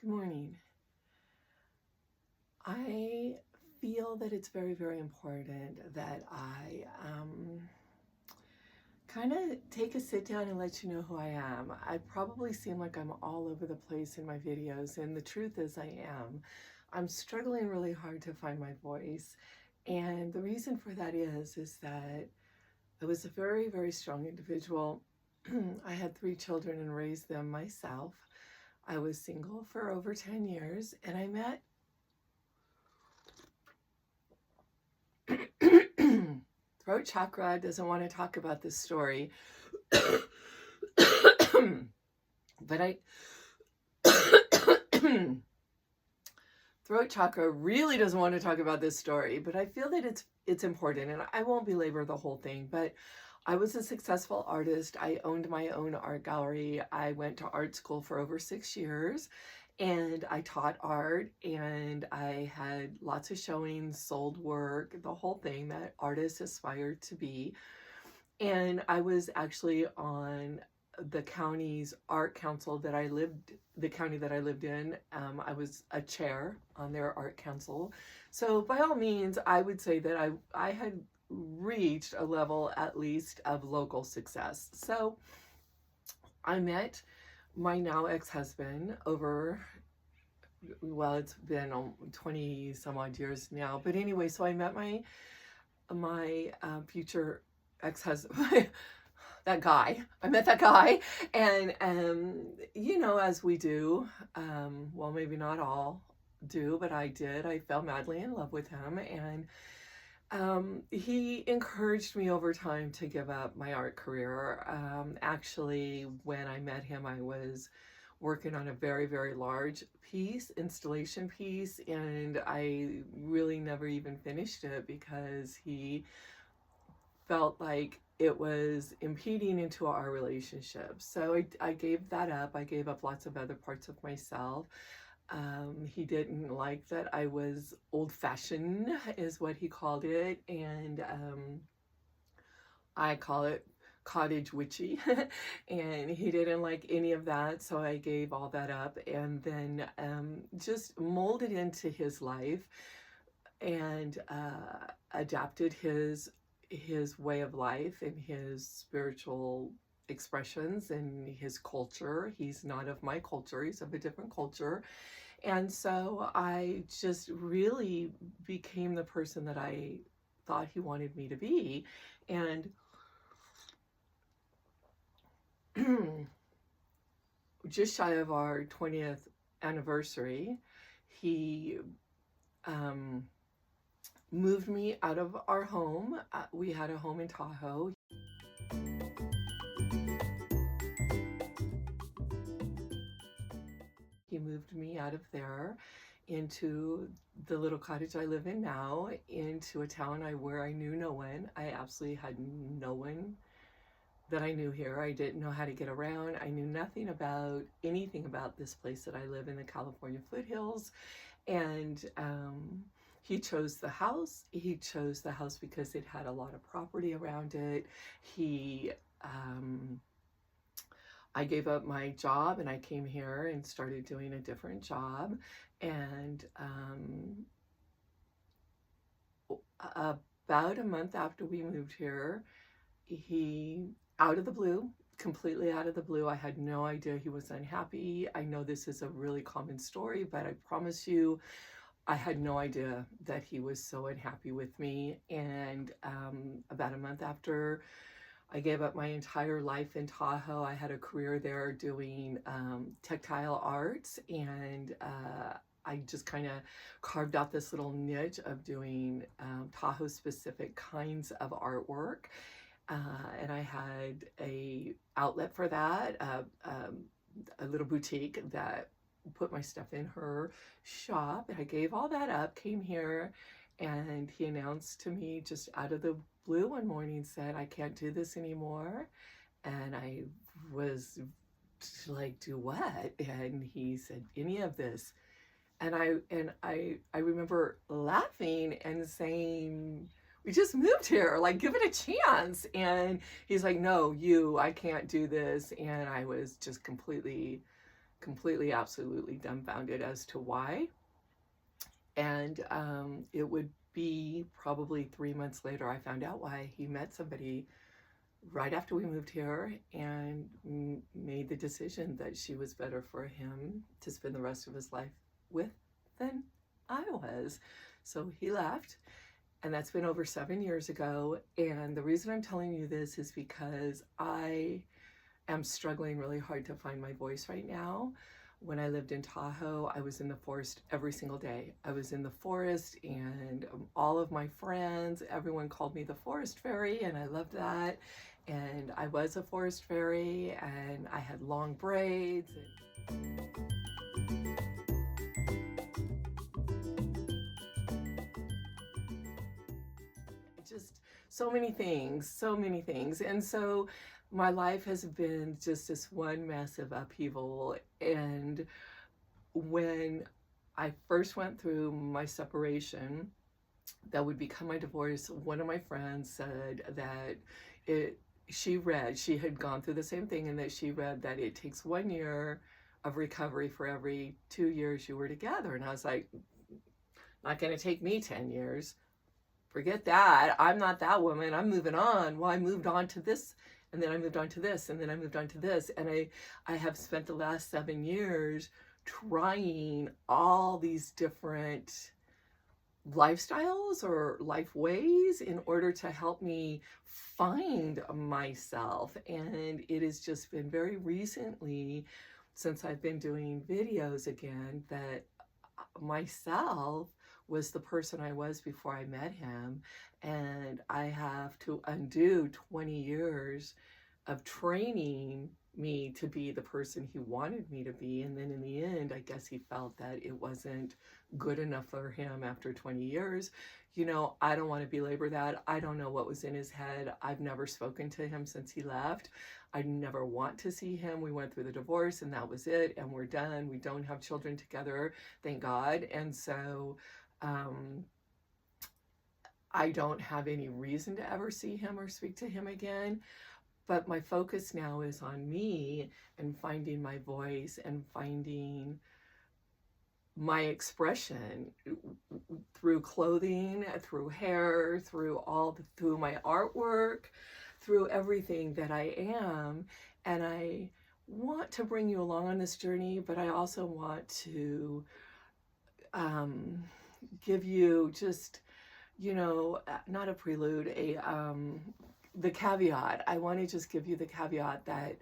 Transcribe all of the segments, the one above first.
Good morning. I feel that it's very, very important that I kind of take a sit down and let you know who I am. I probably seem like I'm all over the place in my videos, and the truth is I am. I'm struggling really hard to find my voice, and the reason for that is that I was a very, very strong individual. I had 3 children and raised them myself. I was single for over 10 years, and I met throat chakra doesn't want to talk about this story, but throat chakra really doesn't want to talk about this story, but I feel that it's important, and I won't belabor the whole thing, but I was a successful artist. I owned my own art gallery. I went to art school for over 6 years, and I taught art, and I had lots of showings, sold work, the whole thing that artists aspire to be. And I was actually on the county's art council that I lived, the county that I lived in. I was a chair on their art council. So by all means, I would say that I had reached a level at least of local success. So I met my now ex-husband over, well, it's been 20 some odd years now, but anyway, so I met my future ex-husband, that guy. I met that guy, and you know, as we do, well, maybe not all do, but I did. I fell madly in love with him, and he encouraged me over time to give up my art career. Actually, when I met him, I was working on a very, very large installation piece, and I really never even finished it because he felt like it was impeding into our relationship. So I gave that up. I gave up lots of other parts of myself. He didn't like that I was old-fashioned, is what he called it, and I call it cottage witchy, and he didn't like any of that, so I gave all that up, and then just molded into his life and adapted his way of life and his spiritual expressions and his culture. He's not of my culture, he's of a different culture. And so I just really became the person that I thought he wanted me to be. And just shy of our 20th anniversary, he moved me out of our home. We had a home in Tahoe. He moved me out of there into the little cottage I live in now, into a town where I knew no one. I absolutely had no one that I knew here. I didn't know how to get around. I knew nothing about anything about this place that I live in the California foothills. And he chose the house. He chose the house because it had a lot of property around it. I gave up my job and I came here and started doing a different job. And about a month after we moved here, he, out of the blue, completely out of the blue, I had no idea he was unhappy. I know this is a really common story, but I promise you, I had no idea that he was so unhappy with me. And about a month after I gave up my entire life in Tahoe, I had a career there doing tactile arts, and I just kind of carved out this little niche of doing Tahoe-specific kinds of artwork. And I had a outlet for that, a little boutique that put my stuff in her shop. And I gave all that up, came here, and he announced to me just out of the blue one morning, said, "I can't do this anymore." And I was like, "Do what?" And he said, "Any of this." And I remember laughing and saying, "We just moved here, like, give it a chance." And he's like, "No, I can't do this." And I was just completely completely, absolutely dumbfounded as to why. And it would be probably 3 months later, I found out why. He met somebody right after we moved here and made the decision that she was better for him to spend the rest of his life with than I was. So he left, and that's been over 7 years ago. And the reason I'm telling you this is because I am struggling really hard to find my voice right now. When I lived in Tahoe, I was in the forest every single day. I was in the forest, and all of my friends, everyone called me the forest fairy, and I loved that. And I was a forest fairy, and I had long braids. Just so many things, so many things. And so my life has been just this one massive upheaval. And when I first went through my separation, that would become my divorce, one of my friends said that she had gone through the same thing, and that she read that it takes 1 year of recovery for every 2 years you were together. And I was like, not going to take me 10 years. Forget that. I'm not that woman. I'm moving on. Well, I moved on to this, and then I moved on to this, and then I moved on to this. And I have spent the last 7 years trying all these different lifestyles or life ways in order to help me find myself. And it has just been very recently, since I've been doing videos again, that myself was the person I was before I met him. And I have to undo 20 years of training me to be the person he wanted me to be. And then in the end, I guess he felt that it wasn't good enough for him after 20 years. You know, I don't want to belabor that. I don't know what was in his head. I've never spoken to him since he left. I never want to see him. We went through the divorce and that was it. And we're done. We don't have children together, thank God. And so I don't have any reason to ever see him or speak to him again. But my focus now is on me and finding my voice and finding my expression through clothing, through hair, through my artwork, through everything that I am. And I want to bring you along on this journey, but I also want to give you just, you know, not a prelude, the caveat. I want to just give you the caveat that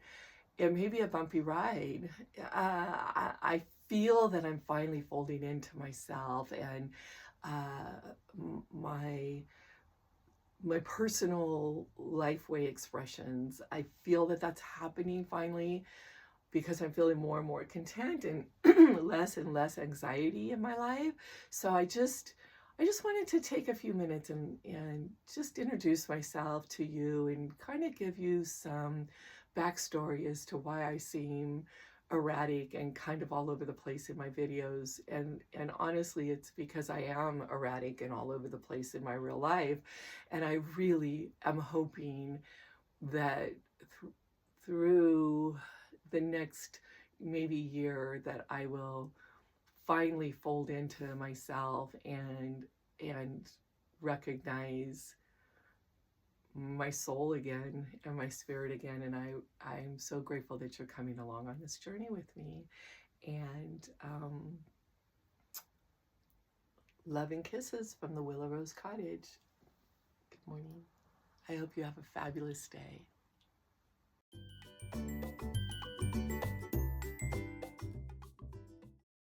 it may be a bumpy ride. I feel that I'm finally folding into myself, and my personal life way expressions. I feel that that's happening finally, because I'm feeling more and more content and less anxiety in my life. So I just wanted to take a few minutes and just introduce myself to you and kind of give you some backstory as to why I seem erratic and kind of all over the place in my videos. And honestly, it's because I am erratic and all over the place in my real life. And I really am hoping that through the next maybe year that I will finally fold into myself and recognize my soul again and my spirit again. And I'm so grateful that you're coming along on this journey with me. And love and kisses from the Willow Rose Cottage. Good morning. I hope you have a fabulous day.